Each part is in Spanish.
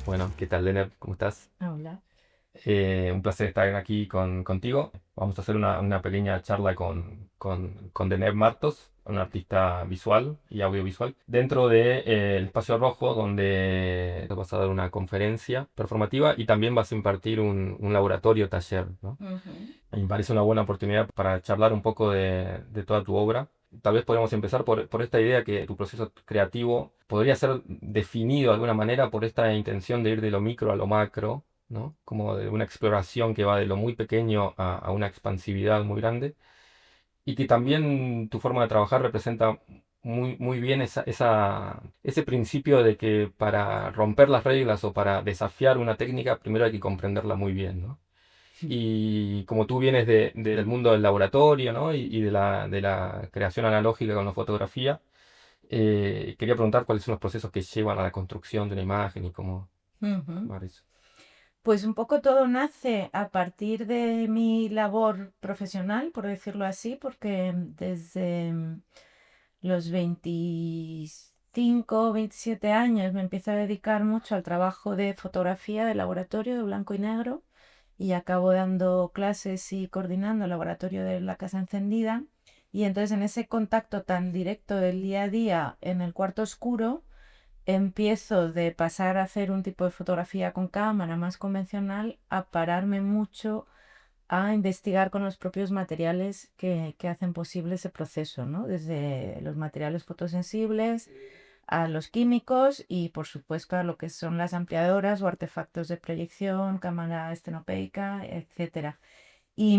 Bueno, ¿qué tal, Deneb? ¿Cómo estás? Hola. Un placer estar aquí contigo. Vamos a hacer una pequeña charla con Deneb Martos, un artista visual y audiovisual, dentro del Espacio Rojo, donde te vas a dar una conferencia performativa y también vas a impartir un laboratorio taller, ¿no? Ujú. Y me parece una buena oportunidad para charlar un poco de toda tu obra. Tal vez podríamos empezar por esta idea que tu proceso creativo podría ser definido de alguna manera por esta intención de ir de lo micro a lo macro, ¿no? Como de una exploración que va de lo muy pequeño a una expansividad muy grande. Y que también tu forma de trabajar representa muy bien ese principio de que para romper las reglas o para desafiar una técnica, primero hay que comprenderla muy bien, ¿no? Y como tú vienes del mundo del laboratorio, ¿no? Y de la creación analógica con la fotografía, quería preguntar cuáles son los procesos que llevan a la construcción de una imagen y cómo Ujú. armar eso. Pues un poco todo nace a partir de mi labor profesional, por decirlo así, porque desde los 25, 27 años me empiezo a dedicar mucho al trabajo de fotografía de laboratorio de blanco y negro y acabo dando clases y coordinando el laboratorio de la Casa Encendida. Y entonces en ese contacto tan directo del día a día en el cuarto oscuro, empiezo de pasar a hacer un tipo de fotografía con cámara más convencional a pararme mucho a investigar con los propios materiales que hacen posible ese proceso, ¿no? Desde los materiales fotosensibles a los químicos y, por supuesto, a lo que son las ampliadoras o artefactos de proyección, cámara estenopeica, etcétera. Y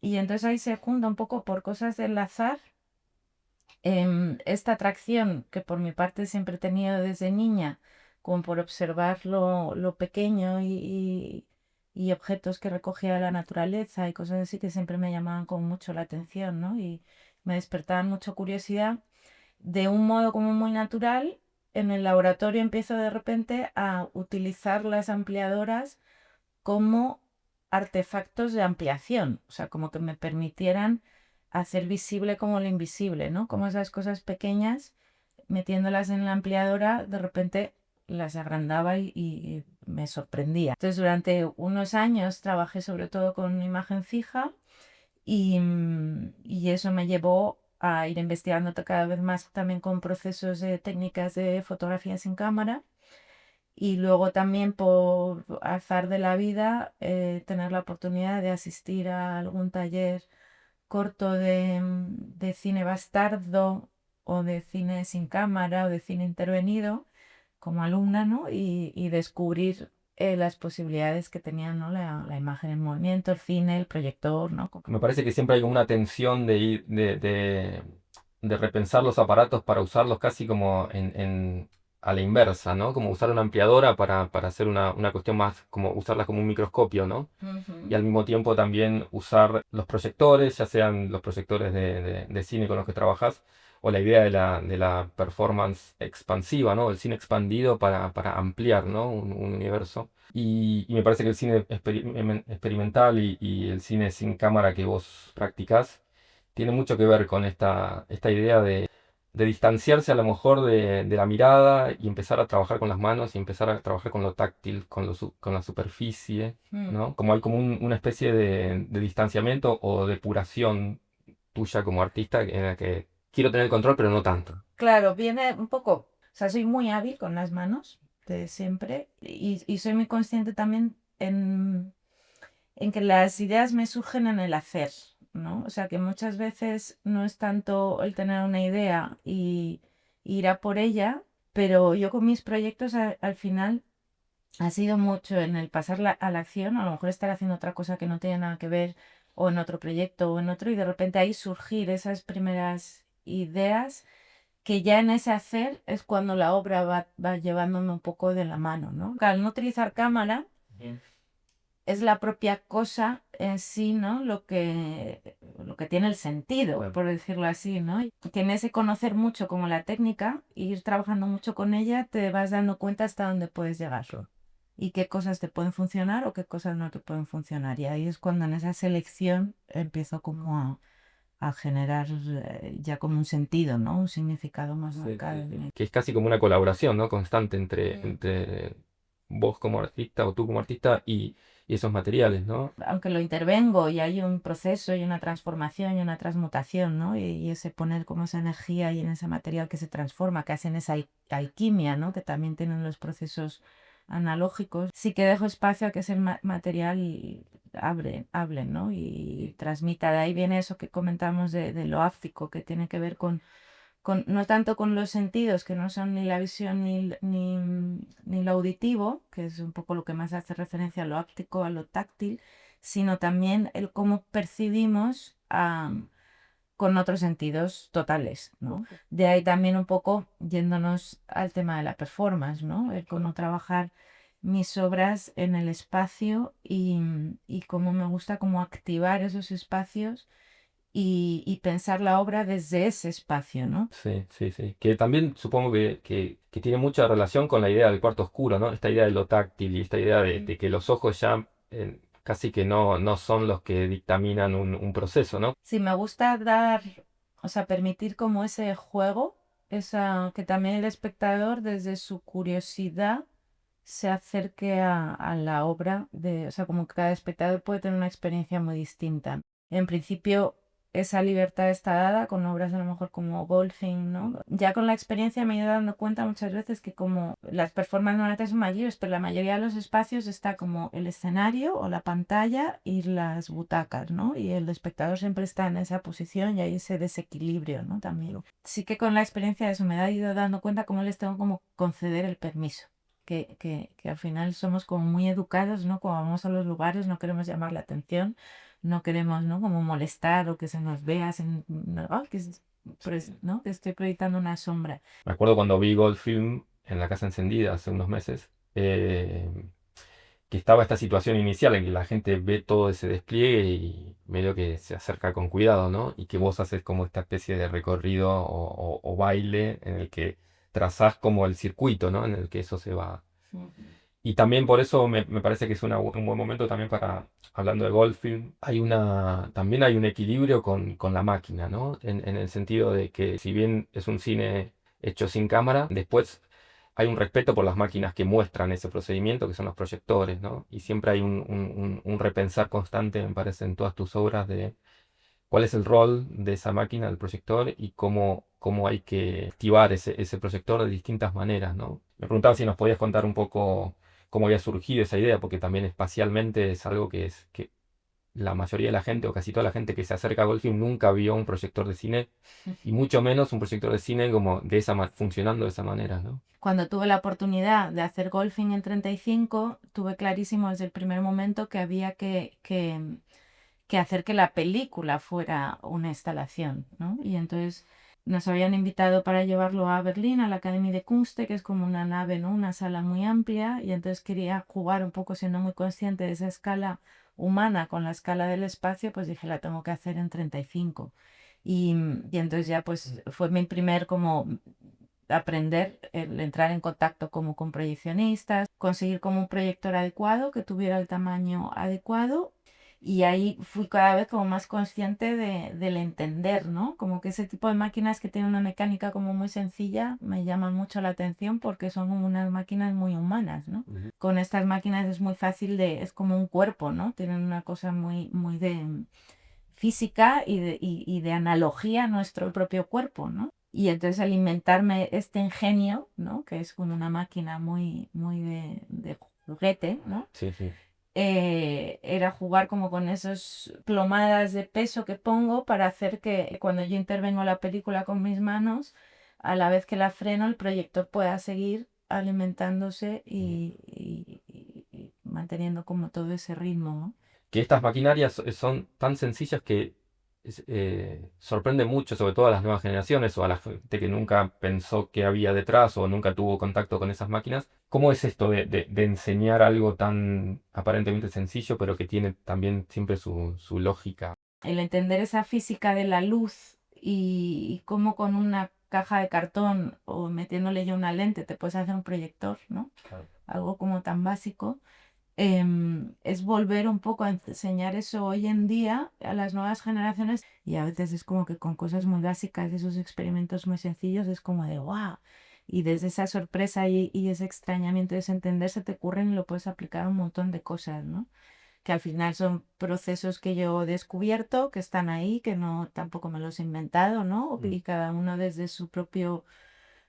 entonces ahí se junta un poco por cosas del azar esta atracción que por mi parte siempre he tenido desde niña, como por observar lo pequeño y objetos que recogía la naturaleza y cosas así que siempre me llamaban con mucho la atención, ¿no? Y me despertaban mucha curiosidad. De un modo como muy natural, en el laboratorio empiezo de repente a utilizar las ampliadoras como artefactos de ampliación, o sea, como que me permitieran hacer visible como lo invisible, ¿no? Como esas cosas pequeñas, metiéndolas en la ampliadora, de repente las agrandaba y me sorprendía. Entonces, durante unos años trabajé sobre todo con imagen fija y eso me llevó a ir investigando cada vez más también con procesos de técnicas de fotografía sin cámara y luego también por azar de la vida tener la oportunidad de asistir a algún taller corto de cine bastardo o de cine sin cámara o de cine intervenido como alumna, ¿no? Y descubrir las posibilidades que tenía, ¿no? La imagen en movimiento, el cine, el proyector, ¿no? Me parece que siempre hay como una tensión de repensar los aparatos para usarlos casi como a la inversa, ¿no? Como usar una ampliadora para hacer una cuestión más, como usarla como un microscopio, ¿no? Y Ujú. al mismo tiempo también usar los proyectores, ya sean los proyectores de cine con los que trabajas, o la idea de la performance expansiva, ¿no? El cine expandido para ampliar, ¿no? Un universo. Y me parece que el cine experimental y el cine sin cámara que vos practicás tiene mucho que ver con esta idea de distanciarse a lo mejor de la mirada y empezar a trabajar con las manos y empezar a trabajar con lo táctil, con la superficie, Mm. ¿no? Como hay como una especie de distanciamiento o depuración tuya como artista en la que quiero tener el control, pero no tanto. Claro, viene un poco, o sea, soy muy hábil con las manos de siempre y soy muy consciente también en que las ideas me surgen en el hacer, ¿no? O sea, que muchas veces no es tanto el tener una idea y ir a por ella, pero yo con mis proyectos al final ha sido mucho en el pasar a la acción, a lo mejor estar haciendo otra cosa que no tiene nada que ver o en otro proyecto o en otro y de repente ahí surgir esas primeras ideas que ya en ese hacer es cuando la obra va llevándome un poco de la mano, ¿no? Al no utilizar cámara, Ujú. es la propia cosa en sí, ¿no? Lo que tiene el sentido, Claro. por decirlo así, ¿no? Y que en ese conocer mucho como la técnica, e ir trabajando mucho con ella, te vas dando cuenta hasta dónde puedes llegar. Claro. y qué cosas te pueden funcionar o qué cosas no te pueden funcionar. Y ahí es cuando en esa selección empiezo como a generar ya como un sentido, ¿no? Un significado más Sí, marcado. sí, sí. Que es casi como una colaboración, ¿no? Constante entre, Mm. entre vos como artista o tú como artista y esos materiales, ¿no? Aunque lo intervengo y hay un proceso y una transformación y una transmutación, ¿no? Y ese poner como esa energía y en ese material que se transforma, que hacen esa alquimia, ¿no? Que también tienen los procesos analógicos, sí que dejo espacio a que ese material hable, ¿no? Y transmita. De ahí viene eso que comentamos de lo áptico, que tiene que ver no tanto con los sentidos, que no son ni la visión ni lo auditivo, que es un poco lo que más hace referencia a lo áptico, a lo táctil, sino también el cómo percibimos con otros sentidos totales, ¿no? De ahí también un poco yéndonos al tema de la performance, ¿no? El cómo trabajar mis obras en el espacio y cómo me gusta como activar esos espacios y pensar la obra desde ese espacio, ¿no? Sí, sí, sí. Que también supongo que tiene mucha relación con la idea del cuarto oscuro, ¿no? Esta idea de lo táctil y esta idea de que los ojos ya casi que no son los que dictaminan un proceso, ¿no? Sí, me gusta dar, o sea, permitir como ese juego, que también el espectador desde su curiosidad se acerque a la obra o sea, como que cada espectador puede tener una experiencia muy distinta. En principio, esa libertad está dada con obras a lo mejor como Golfing, ¿no? Ya con la experiencia me he ido dando cuenta muchas veces que como las performances normalmente son mayores, pero la mayoría de los espacios está como el escenario o la pantalla y las butacas, ¿no? Y el espectador siempre está en esa posición y hay ese desequilibrio, ¿no? También. Sí que con la experiencia de eso me he ido dando cuenta cómo les tengo como conceder el permiso que al final somos como muy educados, ¿no? Cuando vamos a los lugares no queremos llamar la atención, no queremos, ¿no? Como molestar o que se nos vea, no, ¿no? Que estoy proyectando una sombra. Me acuerdo cuando vi Goldfilm en la Casa Encendida hace unos meses, que estaba esta situación inicial en que la gente ve todo ese despliegue y medio que se acerca con cuidado, ¿no? Y que vos haces como esta especie de recorrido o baile en el que trazás como el circuito, ¿no? En el que eso se va. Ujú. Y también por eso me parece que es un buen momento también para, hablando de Goldfilm, también hay un equilibrio con la máquina, ¿no? En el sentido de que si bien es un cine hecho sin cámara, después hay un respeto por las máquinas que muestran ese procedimiento, que son los proyectores, ¿no? Y siempre hay un repensar constante, me parece, en todas tus obras de cuál es el rol de esa máquina, del proyector, y cómo hay que activar ese proyector de distintas maneras, ¿no? Me preguntaba si nos podías contar un poco cómo había surgido esa idea, porque también espacialmente es algo que la mayoría de la gente, o casi toda la gente que se acerca a Goldfilm nunca vio un proyector de cine, y mucho menos un proyector de cine como funcionando de esa manera, ¿no? Cuando tuve la oportunidad de hacer golfing en 35, tuve clarísimo desde el primer momento que había que hacer que la película fuera una instalación, ¿no? Y entonces nos habían invitado para llevarlo a Berlín, a la Academia de Kunst, que es como una nave, ¿no? Una sala muy amplia, y entonces quería jugar un poco siendo muy consciente de esa escala humana con la escala del espacio, pues dije, la tengo que hacer en 35. Y entonces ya pues fue mi primer como aprender, el entrar en contacto como con proyeccionistas, conseguir como un proyector adecuado que tuviera el tamaño adecuado y ahí fui cada vez como más consciente del entender, ¿no? Como que ese tipo de máquinas que tienen una mecánica como muy sencilla me llaman mucho la atención porque son como unas máquinas muy humanas, ¿no? Ujú. Con estas máquinas es muy fácil es como un cuerpo, ¿no? Tienen una cosa muy de física y de analogía a nuestro propio cuerpo, ¿no? Y entonces alimentarme este ingenio, ¿no? Que es como una máquina muy de juguete, ¿no? Sí, sí. Era jugar como con esas plomadas de peso que pongo para hacer que cuando yo intervengo la película con mis manos, a la vez que la freno, el proyector pueda seguir alimentándose y manteniendo como todo ese ritmo, ¿no? Que estas maquinarias son tan sencillas que sorprende mucho, sobre todo a las nuevas generaciones o a la gente que nunca pensó que había detrás o nunca tuvo contacto con esas máquinas. ¿Cómo es esto de enseñar algo tan aparentemente sencillo, pero que tiene también siempre su lógica? El entender esa física de la luz y cómo con una caja de cartón o metiéndole yo una lente te puedes hacer un proyector, ¿no? Claro. Algo como tan básico. Es volver un poco a enseñar eso hoy en día a las nuevas generaciones y a veces es como que con cosas muy básicas, esos experimentos muy sencillos, es como de wow. Y desde esa sorpresa y ese extrañamiento y ese entender se te ocurren y lo puedes aplicar a un montón de cosas, ¿no? Que al final son procesos que yo he descubierto, que están ahí, que no tampoco me los he inventado, ¿no? Mm. Y cada uno desde su propio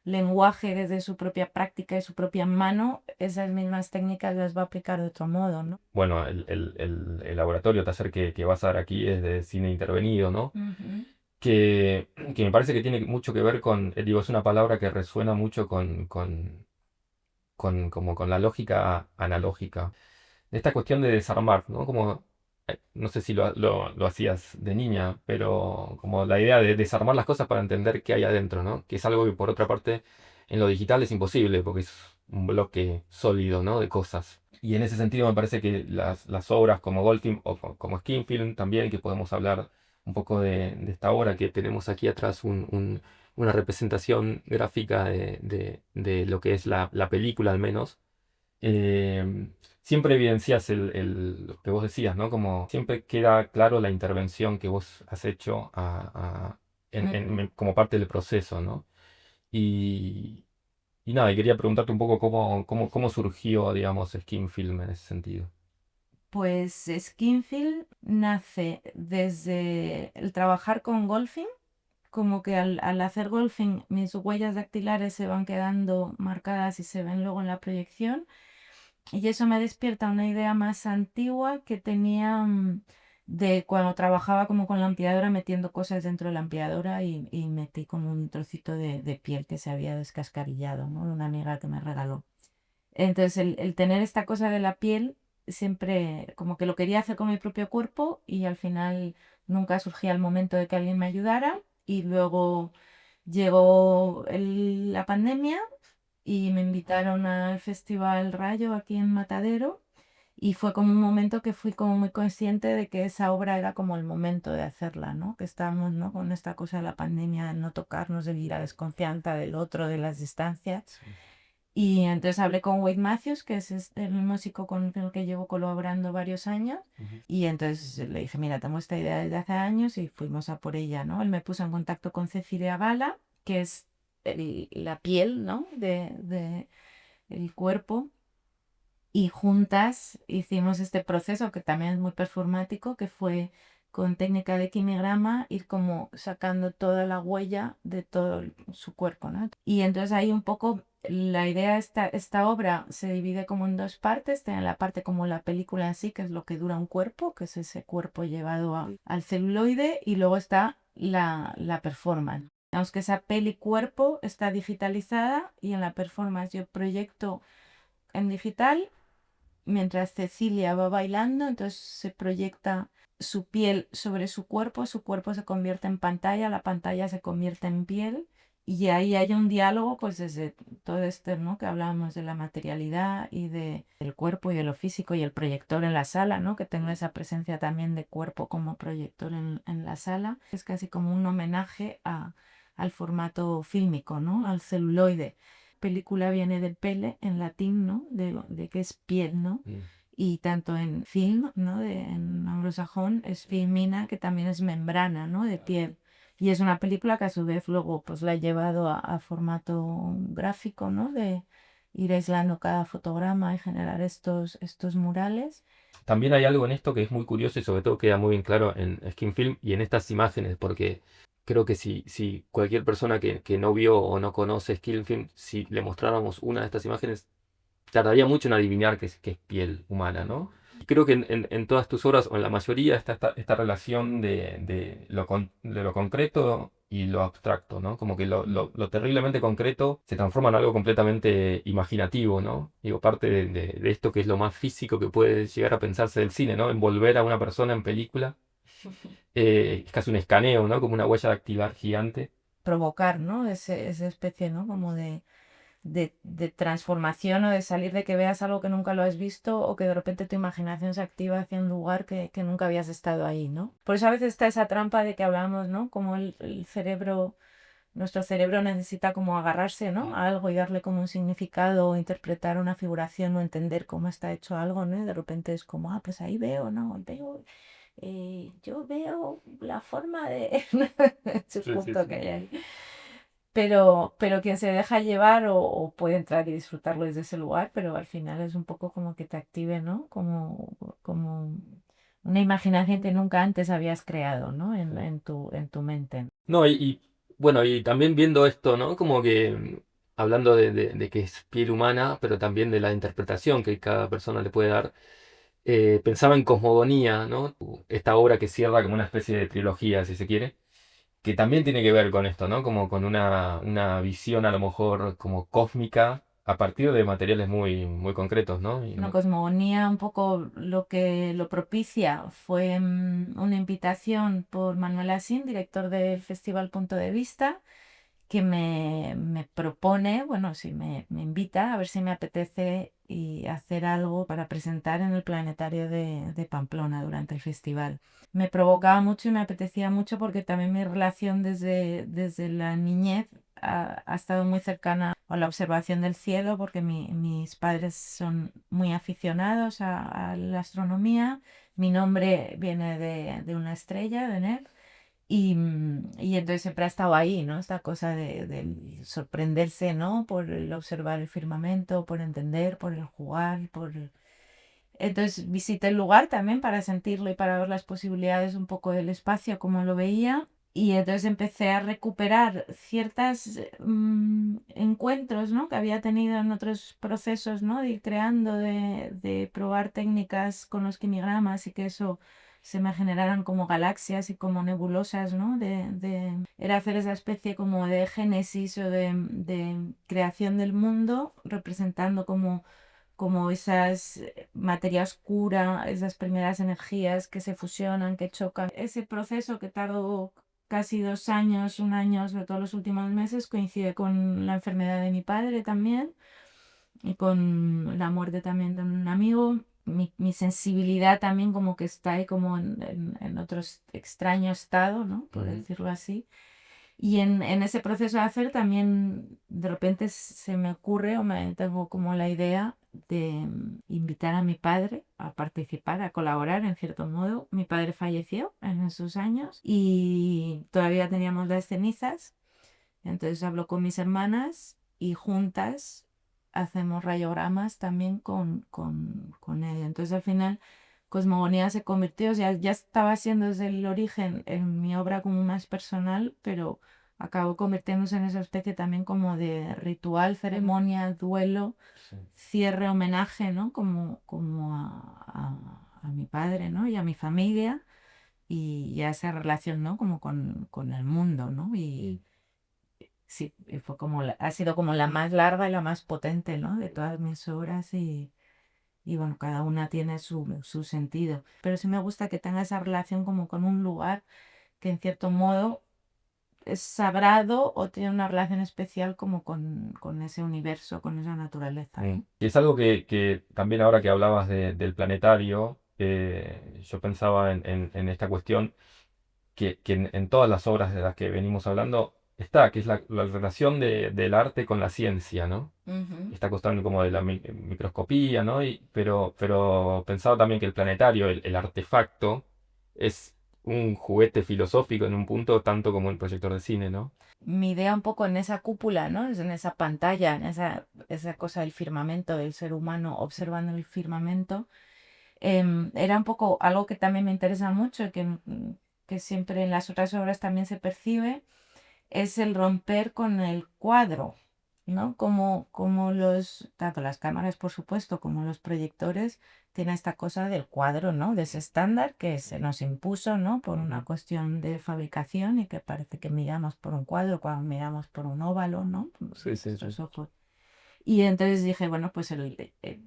lenguaje, desde su propia práctica y su propia mano, esas mismas técnicas las va a aplicar de otro modo, ¿no? Bueno, el laboratorio taller que vas a dar aquí es de cine intervenido, ¿no? Ujú, Que me parece que tiene mucho que ver con, digo, es una palabra que resuena mucho como con la lógica analógica. Esta cuestión de desarmar, ¿no? Como, no sé si lo hacías de niña, pero como la idea de desarmar las cosas para entender qué hay adentro, ¿no? Que es algo que por otra parte en lo digital es imposible, porque es un bloque sólido, ¿no? De cosas. Y en ese sentido me parece que las obras como Goldfilm o como Skinfilm también, que podemos hablar un poco de esta obra que tenemos aquí atrás, una representación gráfica de lo que es la película al menos. eh, Siempre evidencias lo que vos decías, ¿no? Como siempre queda claro la intervención que vos has hecho ujú. como parte del proceso, ¿no? Y, y nada, y quería preguntarte un poco cómo surgió, digamos, Skin Film en ese sentido. Pues Skinfield nace desde el trabajar con golfing, como que al hacer golfing mis huellas dactilares se van quedando marcadas y se ven luego en la proyección. Y eso me despierta una idea más antigua que tenía de cuando trabajaba como con la ampliadora, metiendo cosas dentro de la ampliadora y metí como un trocito de piel que se había descascarillado, ¿no? De una amiga que me regaló. Entonces el tener esta cosa de la piel siempre como que lo quería hacer con mi propio cuerpo y al final nunca surgía el momento de que alguien me ayudara y luego llegó la pandemia y me invitaron al Festival Rayo aquí en Matadero y fue como un momento que fui como muy consciente de que esa obra era como el momento de hacerla, ¿no? Que estábamos, ¿no? Con esta cosa de la pandemia, de no tocarnos, de la desconfianza del otro, de las distancias. Sí. Y entonces hablé con Wade Matthews, que es el músico con el que llevo colaborando varios años. Ujú. Y entonces le dije, mira, tengo esta idea desde hace años y fuimos a por ella, ¿no? Él me puso en contacto con Cecilia Bala, que es la piel, ¿no? De el cuerpo. Y juntas hicimos este proceso que también es muy performático, que fue con técnica de quimigrama ir como sacando toda la huella de todo su cuerpo, ¿no? Y entonces ahí un poco la idea, esta obra se divide como en dos partes, tiene la parte como la película en sí, que es lo que dura un cuerpo, que es ese cuerpo llevado al celuloide, y luego está la performance. Digamos que esa peli cuerpo está digitalizada y en la performance yo proyecto en digital mientras Cecilia va bailando, entonces se proyecta su piel sobre su cuerpo se convierte en pantalla, la pantalla se convierte en piel y ahí hay un diálogo pues desde todo esto, ¿no? Que hablábamos de la materialidad y del cuerpo y de lo físico y el proyector en la sala, ¿no? Que tengo esa presencia también de cuerpo como proyector en la sala. Es casi como un homenaje al formato fílmico, ¿no? Al celuloide. Película viene de pele en latín, ¿no? De que es piel, ¿no? Mm. Y tanto en film, ¿no? En anglosajón es filmina, que también es membrana, ¿no? De piel. Y es una película que a su vez luego pues la he llevado a formato gráfico, ¿no? De ir aislando cada fotograma y generar estos murales. También hay algo en esto que es muy curioso y sobre todo queda muy bien claro en Skin Film y en estas imágenes, porque creo que si cualquier persona que no vio o no conoce Skin Film, si le mostráramos una de estas imágenes, tardaría mucho en adivinar que es piel humana, ¿no? Y creo que en todas tus obras, o en la mayoría, está esta relación de lo concreto y lo abstracto, ¿no? Como que lo terriblemente concreto se transforma en algo completamente imaginativo, ¿no? Digo, parte de esto que es lo más físico que puede llegar a pensarse del cine, ¿no? Envolver a una persona en película, es casi un escaneo, ¿no? Como una huella dactilar gigante. Provocar, ¿no? Esa especie, ¿no? Como de transformación o de salir de que veas algo que nunca lo has visto o que de repente tu imaginación se activa hacia un lugar que nunca habías estado ahí, ¿no? Por eso a veces está esa trampa de que hablamos, ¿no? Como el cerebro nuestro cerebro necesita como agarrarse, ¿no? a algo y darle como un significado o interpretar una figuración o entender cómo está hecho algo, ¿no? Y de repente es como, ah, pues ahí veo, ¿no? Veo, yo veo la forma de... es un Sí, sí, punto que sí. hay ahí. Pero quien se deja llevar o puede entrar y disfrutarlo desde ese lugar, pero al final es un poco como que te active, ¿no? Como una imaginación que nunca antes habías creado, ¿no? Sí. En tu mente. No, bueno, y también viendo esto, ¿no? Como que hablando de que es piel humana, pero también de la interpretación que cada persona le puede dar, pensaba en Cosmogonía, ¿no? Esta obra que cierra como una especie de trilogía, si se quiere, que también tiene que ver con esto, ¿no? Como con una visión a lo mejor como cósmica a partir de materiales muy, muy concretos, ¿no? Una cosmogonía un poco lo que lo propicia fue una invitación por Manuel Asín, director del Festival Punto de Vista, que me propone, bueno, si me invita a ver si me apetece y hacer algo para presentar en el Planetario de Pamplona durante el festival. Me provocaba mucho y me apetecía mucho porque también mi relación desde la niñez ha estado muy cercana a la observación del cielo porque mis padres son muy aficionados a la astronomía. Mi nombre viene de una estrella, de Neb. Y entonces siempre ha estado ahí, ¿no? Esta cosa de sorprenderse, ¿no? Por el observar el firmamento, por entender, por el jugar, Entonces visité el lugar también para sentirlo y para ver las posibilidades un poco del espacio, como lo veía. Y entonces empecé a recuperar ciertos encuentros, ¿no? que había tenido en otros procesos, ¿no? de ir creando, de probar técnicas con los quimigramas y que eso se me generaran como galaxias y como nebulosas, ¿no? Era hacer esa especie como de génesis o de creación del mundo, representando como esas materia oscura, esas primeras energías que se fusionan, que chocan. Ese proceso que tardó casi 2 años, un año, sobre todo los últimos meses, coincide con la enfermedad de mi padre también y con la muerte también de un amigo. Mi sensibilidad también como que está ahí como en otro extraño estado, ¿no? Por Ujú. decirlo así. Y en ese proceso de hacer también de repente se me ocurre o me tengo como la idea de invitar a mi padre a participar, a colaborar en cierto modo. Mi padre falleció en esos años y todavía teníamos las cenizas. Entonces hablo con mis hermanas y juntas hacemos rayogramas también con él. Entonces al final Cosmogonía se convirtió, ya estaba siendo desde el origen en mi obra como más personal, pero acabó convirtiéndose en esa especie también como de ritual, ceremonia, duelo, Sí. cierre, homenaje, ¿no? Como a mi padre, ¿no? Y a mi familia y a esa relación, ¿no? Como con el mundo, ¿no? Y sí, y fue como ha sido como la más larga y la más potente, ¿no? De todas mis obras y bueno, cada una tiene su sentido. Pero sí me gusta que tenga esa relación como con un lugar que en cierto modo es sagrado o tiene una relación especial como con ese universo, con esa naturaleza, ¿no? Y es algo que también ahora que hablabas del planetario, yo pensaba en esta cuestión que en todas las obras de las que venimos hablando está, que es la relación del arte con la ciencia, ¿no? Ujú. Esta cuestión como de la microscopía, ¿no? Pero pensaba también que el planetario, el artefacto, es un juguete filosófico en un punto tanto como el proyector de cine, ¿no? Mi idea un poco en esa cúpula, ¿no? Es en esa pantalla, en esa cosa del firmamento, del ser humano observando el firmamento, era un poco algo que también me interesa mucho y que siempre en las otras obras también se percibe, es el romper con el cuadro, ¿no? Como tanto las cámaras, por supuesto, como los proyectores, tienen esta cosa del cuadro, ¿no? De ese estándar que se nos impuso, ¿no? Por una cuestión de fabricación y que parece que miramos por un cuadro cuando miramos por un óvalo, ¿no? Sí, sí, sí. Nuestros ojos. Y entonces dije, bueno, pues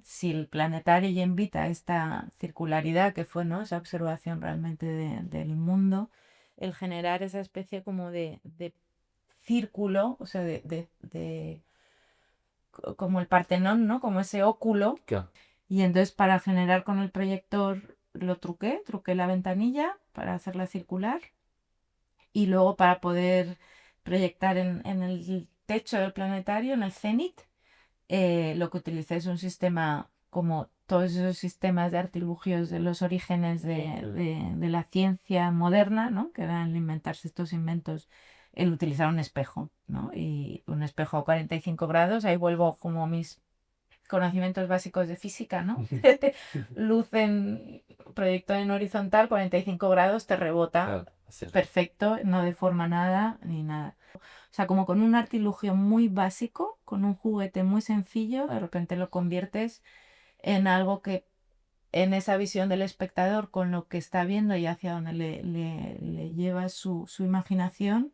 si el planetario ya invita a esta circularidad que fue, ¿no? Esa observación realmente del mundo, el generar esa especie como de círculo, o sea, como el Partenón, ¿no? Como ese óculo. Claro. Y entonces para generar con el proyector lo truqué la ventanilla para hacerla circular y luego para poder proyectar en el techo del planetario, en el cenit. Lo que utilicé es un sistema como todos esos sistemas de artilugios de los orígenes de la ciencia moderna, ¿no? Que eran el inventarse estos inventos, el utilizar un espejo, ¿no? Y un espejo a 45 grados, ahí vuelvo como a mis conocimientos básicos de física, ¿no? Luz proyectado en horizontal, 45 grados, te rebota. Claro, así es. Perfecto, no deforma nada ni nada. O sea, como con un artilugio muy básico, con un juguete muy sencillo, de repente lo conviertes en algo que en esa visión del espectador, con lo que está viendo y hacia donde le lleva su imaginación,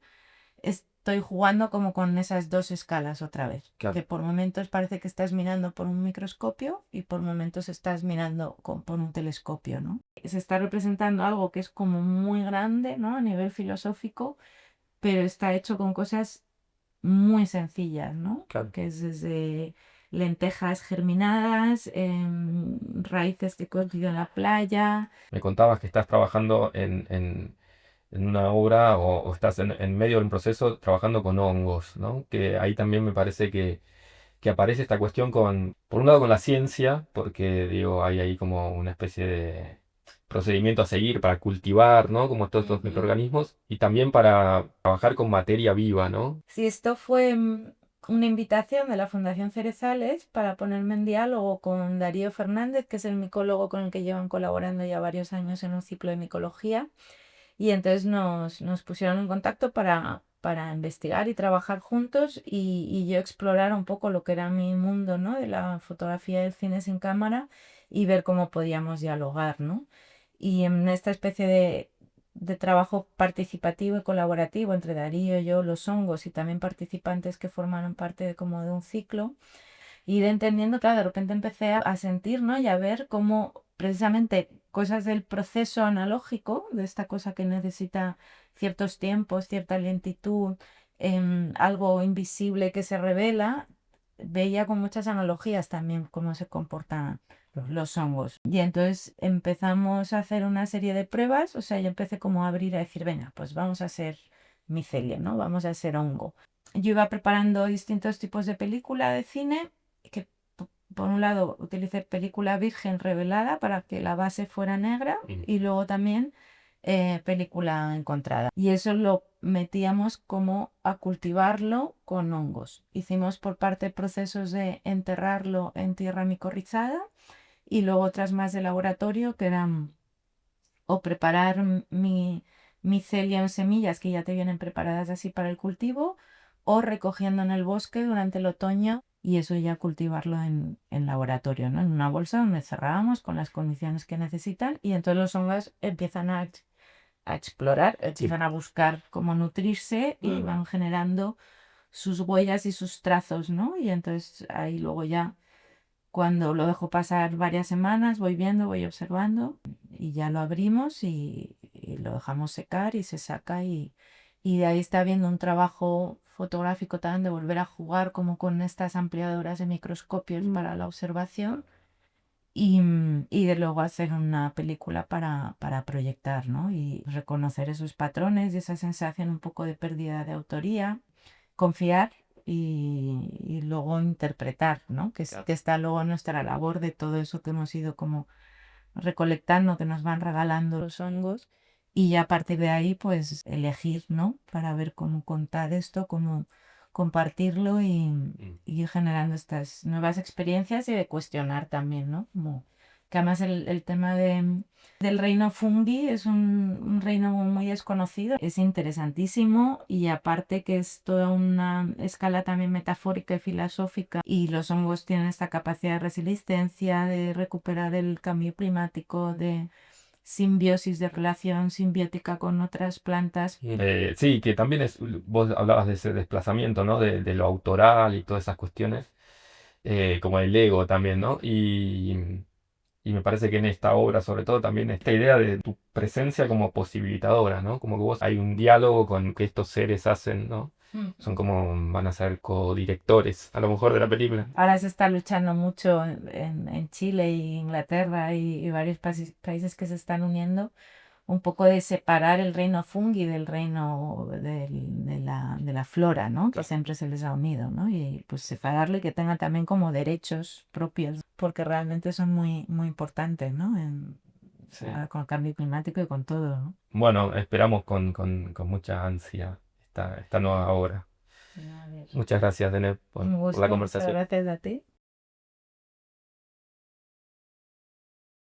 estoy jugando como con esas dos escalas otra vez. Claro. Que por momentos parece que estás mirando por un microscopio y por momentos estás mirando por un telescopio, ¿no? Se está representando algo que es como muy grande, ¿no? A nivel filosófico, pero está hecho con cosas muy sencillas, ¿no? Claro. Que es desde lentejas germinadas, raíces que he cogido en la playa. Me contabas que estás trabajando en una obra o estás en medio de un proceso trabajando con hongos, ¿no? Que ahí también me parece que aparece esta cuestión por un lado con la ciencia, porque digo, hay ahí como una especie de procedimiento a seguir para cultivar, ¿no? Como todos estos microorganismos, y también para trabajar con materia viva, ¿no? Sí, esto fue una invitación de la Fundación Cerezales para ponerme en diálogo con Darío Fernández, que es el micólogo con el que llevan colaborando ya varios años en un ciclo de micología. Y entonces nos pusieron en contacto para investigar y trabajar juntos y yo explorar un poco lo que era mi mundo, ¿no? De la fotografía del cine sin cámara y ver cómo podíamos dialogar, ¿no? Y en esta especie de trabajo participativo y colaborativo entre Darío, yo, los hongos y también participantes que formaron parte de como de un ciclo, ir entendiendo, claro, de repente empecé a sentir, ¿no? Y a ver cómo precisamente cosas del proceso analógico, de esta cosa que necesita ciertos tiempos, cierta lentitud, algo invisible que se revela, veía con muchas analogías también cómo se comportan los hongos. Y entonces empezamos a hacer una serie de pruebas, o sea, yo empecé como a abrir a decir, venga, pues vamos a hacer micelio, ¿no? Vamos a hacer hongo. Yo iba preparando distintos tipos de película de cine, que por un lado utilicé película virgen revelada para que la base fuera negra y luego también película encontrada. Y eso lo metíamos como a cultivarlo con hongos. Hicimos por parte procesos de enterrarlo en tierra micorrizada y luego otras más de laboratorio que eran o preparar micelia en semillas que ya te vienen preparadas así para el cultivo o recogiendo en el bosque durante el otoño y eso ya cultivarlo en laboratorio, ¿no? En una bolsa donde cerrábamos con las condiciones que necesitan y entonces los hongos empiezan a explorar, empiezan a buscar cómo nutrirse y van generando sus huellas y sus trazos, ¿no? Y entonces ahí luego ya cuando lo dejo pasar varias semanas, voy viendo, voy observando y ya lo abrimos y lo dejamos secar y se saca y de ahí está habiendo un trabajo fotográfico también de volver a jugar como con estas ampliadoras de microscopios para la observación y de luego hacer una película para proyectar, ¿no? Y reconocer esos patrones y esa sensación un poco de pérdida de autoría, confiar y luego interpretar, ¿no? Que está luego nuestra labor de todo eso que hemos ido como recolectando, que nos van regalando los hongos y ya a partir de ahí pues elegir, ¿no? Para ver cómo contar esto, cómo compartirlo y ir generando estas nuevas experiencias y de cuestionar también, ¿no? Como que además el tema del reino fungi es un reino muy desconocido, es interesantísimo y aparte que es toda una escala también metafórica y filosófica y los hongos tienen esta capacidad de resiliencia, de recuperar el cambio climático, de simbiosis, de relación simbiótica con otras plantas. Sí, que también vos hablabas de ese desplazamiento, ¿no? De lo autoral y todas esas cuestiones, como el ego también, ¿no? Y me parece que en esta obra, sobre todo, también esta idea de tu presencia como posibilitadora, ¿no? Como que vos hay un diálogo con que estos seres hacen, ¿no? Son como, van a ser codirectores, a lo mejor, de la película. Ahora se está luchando mucho en Chile y Inglaterra y varios países que se están uniendo un poco de separar el reino fungi del reino de la flora, ¿no? Que Claro. siempre se les ha unido, ¿no? Y pues separarlo y que tengan también como derechos propios, porque realmente son muy, muy importantes, ¿no? Sí. Con el cambio climático y con todo, ¿no? Bueno, esperamos con mucha ansia esta nueva obra. A ver. Muchas gracias, Deneb, Un por la gusto, muchas conversación. gracias a ti.